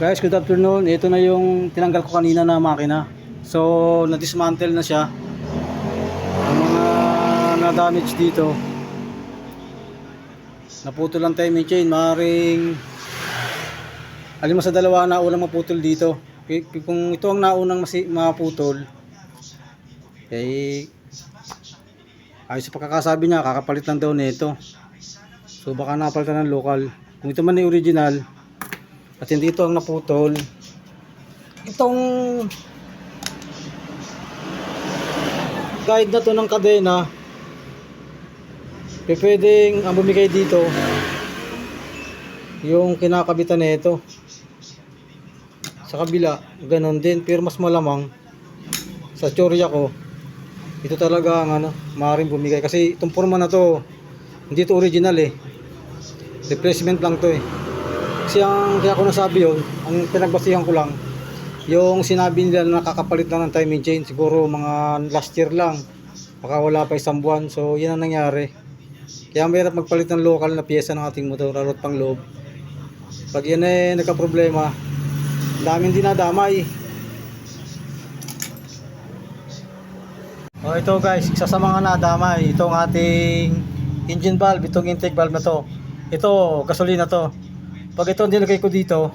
Guys, good afternoon. Ito na yung tinanggal ko kanina na makina. So, na-dismantle na siya. Ang mga na-damage dito, naputol ang timing chain. Maaaring alin mo sa dalawa na unang maputol dito. Kung ito ang naunang maputol, ayos sa pagkakasabi niya, kakapalit lang daw nito. So, baka napalitan ng local. Kung ito man ay original at hindi ito ang naputol, itong guide na to ng kadena, pwedeng ang bumigay dito yung kinakabitan nito. Sa kabila ganon din, pero mas malamang sa teorya ko ito talaga ang maaaring bumigay, kasi itong forma na to hindi to original replacement lang to Kasi kaya ko nasabi yun, ang pinagbasihan ko lang yung sinabi nila na nakakapalit lang ng timing chain, siguro mga last year lang, baka wala pa isang buwan. So yan ang nangyari, kaya mahirap magpalit ng local na pyesa ng ating motor, lalo't pang loob. Pag yan nagka-problema, daming dinadamay. Ito guys, isa sa mga nadamay, itong ating engine valve, itong intake valve na to. Ito, gasolina to. Pag ito nilagay ko dito,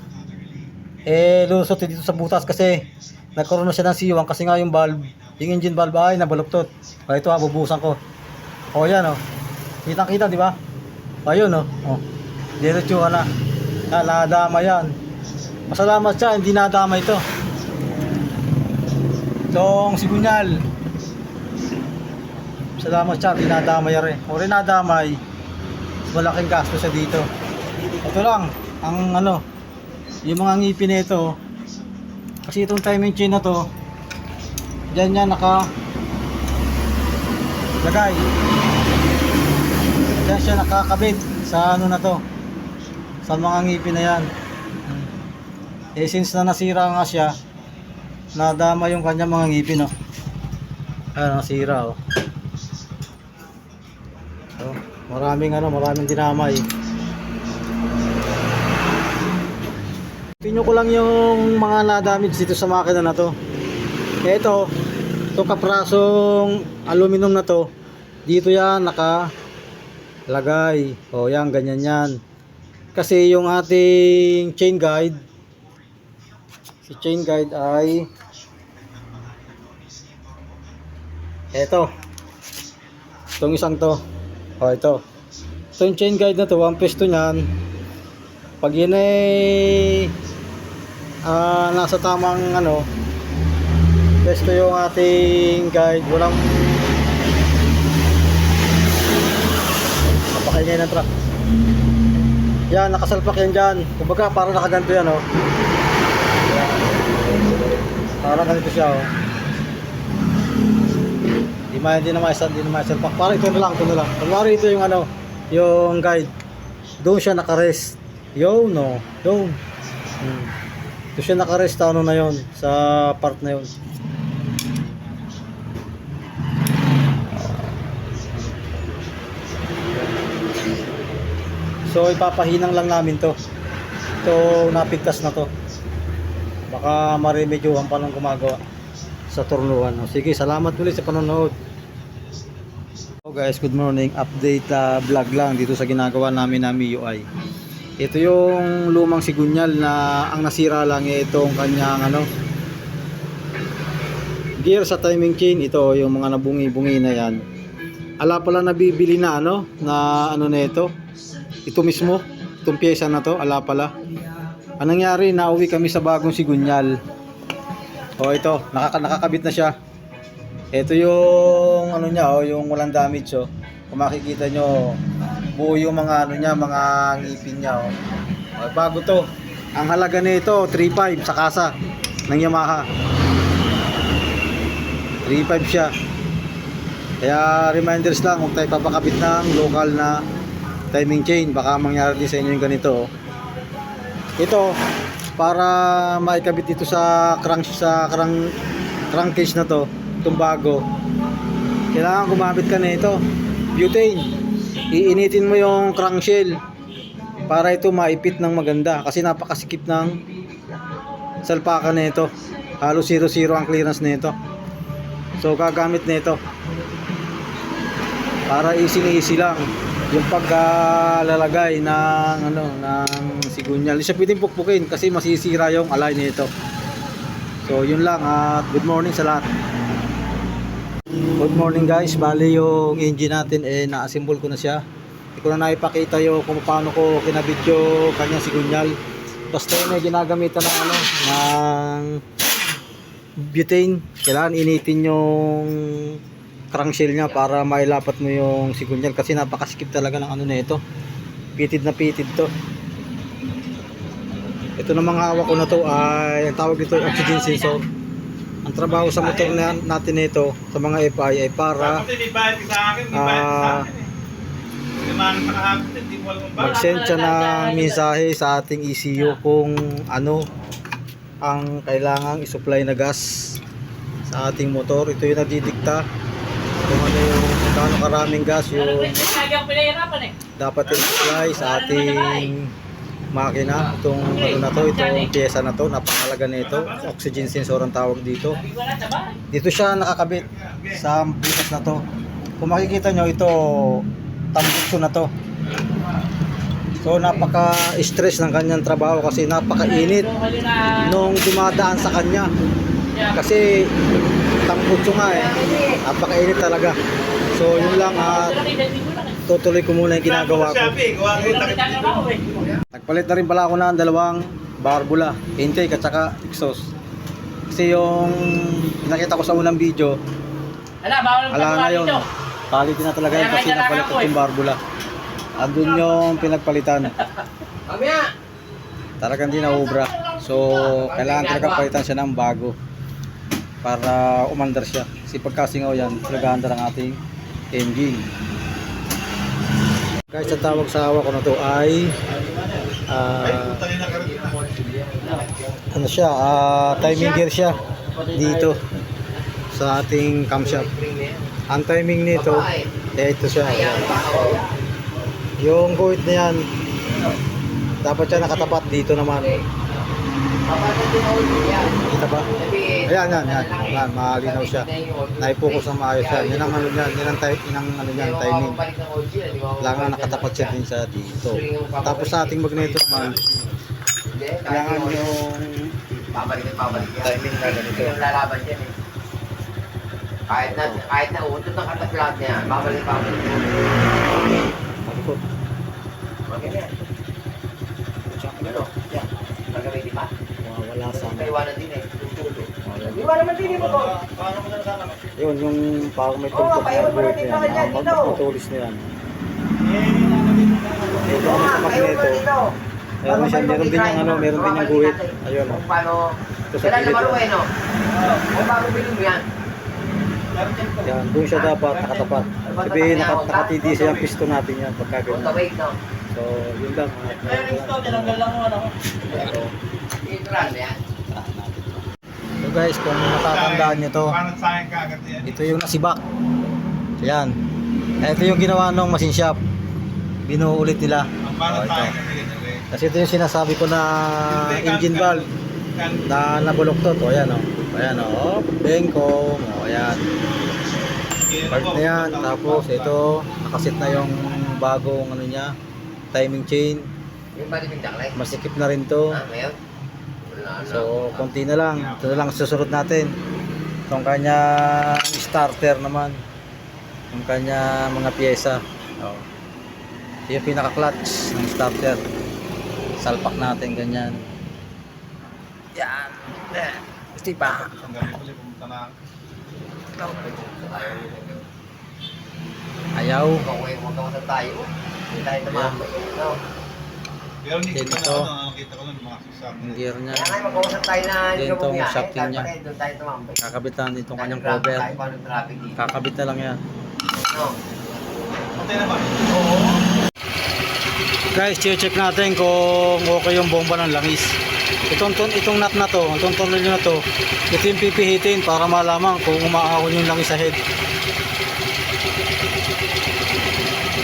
lulusot dito sa butas kasi nagkaroon na siya ng siwang, kasi nga yung valve, yung engine valve ay nabaluktot. Ito bubusan ko. Yan Kitang-kita, di ba? Ayun diretso ka na. Nadama yan. Masalamat siya, hindi nadama ito. Itong sigunyal, salamat siya, hindi nadamay rin. O rin nadamay, malaking gasto siya dito. Ito lang ang yung mga ngipin nito, kasi itong timing chain na to, diyan niya lagay, diyan siya nakakabit sa na to, sa mga ngipin na yan. Since na nasira nga siya, nadama yung kanya mga ngipin nasira maraming dinamay. Tingnan ko lang yung mga na-damage dito sa makina na to. Ito kaprasong aluminum na to, dito yan nakalagay. Yan, ganyan yan. Kasi yung ating chain guide, si chain guide ay itong isang to. Ito yung chain guide na to, ang pwesto nyan, pag yun nasa tamang pwesto yung ating guide, walang napakaingay ng truck. Yan, nakasalpak yan dyan. Kumbaga parang nakaganto yan parang ganito siya hindi na maisalpak. Parang ito na lang. Kunwari ito yung yung guide, doon siya nakarest. Doon. Doon siya nakarest na yon, sa part na yon. So ipapahinang lang namin to. Ito napigtas na to. Baka maremedyohan pa nung gumagawa sa turnuhan. Sige, salamat ulit sa panonood. Guys, good morning. Update vlog lang dito sa ginagawa namin na MIUI. Ito yung lumang sigunyal na ang nasira lang itong kanyang gear sa timing chain. Ito yung mga nabungi-bungi na yan. Ala pala nabibili na na ito. Ito mismo, itong pyesa na to, ala pala. Anong nangyari, nauwi kami sa bagong sigunyal. Ito, nakakabit na siya. Ito yung niya, yung walang damage Kung makikita nyo, buo yung mga mga ngipin niya bago to. Ang halaga nito 3.5 sa kasa ng Yamaha. 3.5 siya. Kaya reminders lang, huwag tayo papakabit ng local na timing chain, baka mangyari din sa inyo yung ganito. Ito para maikabit dito sa crankcase na to, itong bago, kailangan gumamit ka na ito butane. Iinitin mo yung crankshell para ito maipit ng maganda, kasi napakasikip ng salpakan nito. Halos 0-0 ang clearance nito. So gagamit nito para easy lang yung paglalagay ng ng sigunyal. Hindi siya pwedeng pukpukin kasi masisira yung alay nito. So yun lang, at good morning sa lahat. Good morning guys, bali yung engine natin na-assemble ko na siya. Hindi ko na naipakita yung kung paano ko kinabit yung kanyang sigunyal. Basta yun ay ginagamitan ng ng butane. Kailangan initin yung crankshell niya para mailapat mo yung sigunyal kasi napakasikip talaga ng nito. Pitid na pitid to. Ito namang hawak ko na to ay ang tawag dito ay oxygen sensor. Ang trabaho sa motor natin nito sa mga FI ay para mag-send siya ng mensahe sa ating ECU kung ano ang kailangang isupply na gas sa ating motor. Ito yung nagdidikta kung ano yung kano karaming gas yung dapat i-supply sa ating makina. Itong na to, itong pyesa na to, napakalaga nito. Oxygen sensor ang tawag dito. Dito siya nakakabit sa butas na to. Kung makikita nyo, ito tambutso na to. So napaka-stress ng kanyang trabaho kasi napaka-init nung dumadaan sa kanya. Kasi tambutso nga napaka-init talaga. So yun lang, at tutuloy ko muna yung ginagawa ko. Nagpalit na rin pala ako ng dalawang barbula, intake at saka exhaust. Kasi yung nakita ko sa unang video, ala na yun. Quality na talaga yun kasi napalit ko yung barbula. Andun yung pinagpalitan. Talagang di naubra. So kailangan talaga palitan siya ng bago para umandar siya. Kasi pagkasingaw yan, talaga andar ang ating engine. Guys, ang tawag sa hawak ko na to ay ano siya, timing gear siya dito sa ating camshaft. Ang timing nito ito siya, yung guhit na yan dapat siya nakatapat dito naman. Kita ba? Ayan, malinaw siya. Naipokus na maayos yan. Yan ang timing. Kailangan nakatapat siya din sa dito. Tapos sa ating magneto naman, kailangan yung timing na ganito. Kahit na utod ng kataplat niya, babalik. Malikot. Maganda. Ano? Yan. Nagawin di ba? Wala sa Iwanan din Iwanan man din mo to. yun, yung parang may tumpok na buhit na yan. Matulis na yan. Ito ang sa magneto. Meron siya, meron din yung guhit. Ayun. Paano? Ito sa Kailan pilit. naman uwi, no? Kung bago bilhin mo yan. Yan, doon siya dapat nakatapat. Sabihin, nakatidi siya yung piston natin yan pagka ganyan. Wait, no? So, yun lang. So guys, kung natatandaan nyo to, ito yung nasibak. Yan. Ito yung ginawa ng machine shop. Binuo ulit nila. Ito. Kasi ito yung sinasabi ko na engine valve na nabuloktot. O yan o. Ayan o. Bengkong. O yan. Part na yan. Tapos ito, nakasit na yung bagong niya, timing chain. Yung ba din taklay? Masikip na rin to. Ngayon? So, konti na lang. Ito na lang susunod natin. Itong kanya starter naman. Yung kanya mga pyesa. Ito yung pinaka-clutch ng starter. Salpak natin ganyan. Yan. Ito pa. Ayaw. Huwag ka sa tayo. Hindi tayo tumambay. No? Pero hindi kita Dito. nakita ko lang mga sasakyan. Yung gear niya. Kaya nga mag-uusap tayo na Yan hindi ka tong bumiyahe. shafting niya. Doon tayo tumambay. Kakabitan itong kanyang Traffic cover. tayo, paano traffic dito? Kakabit na lang yan. No? Patay naman. Oo. Guys, check natin kung okay yung bomba ng langis. Itong nut na to, itong tornilyo na to, ito yung pipihitin para malaman kung umaahon yung langis sa head.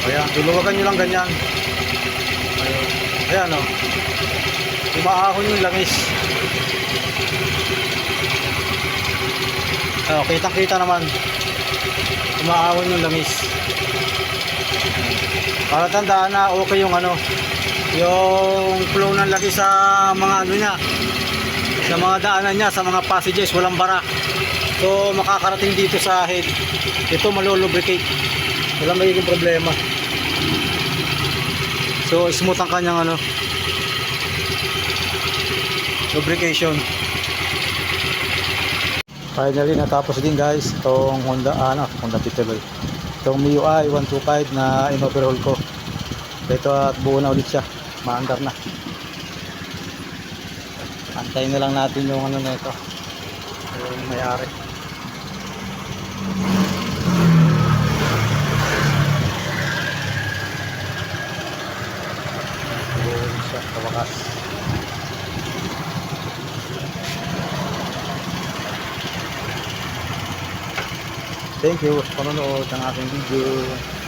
Ayan, duluwagan nyo lang ganyan. Ayan o. umaahon yung langis. Kitang kita naman, umaahon yung langis. Para tandaan na okay yung ano, yung flow ng langis sa mga ano niya, sa mga daanan niya, sa mga passages, walang bara. So makakarating dito sa head, ito malulubricate, walang magiging problema. So smooth ang kanyang ano, lubrication. Finally natapos din guys itong Honda Peterbilt, itong MIUI 125 na in-overhaul ko. Ito at buo na ulit siya, maandar na. Antayin na lang natin yung ano nito, yung may-ari. Buo ulit siya sa wakas. Thank you sa panonood ng aking video.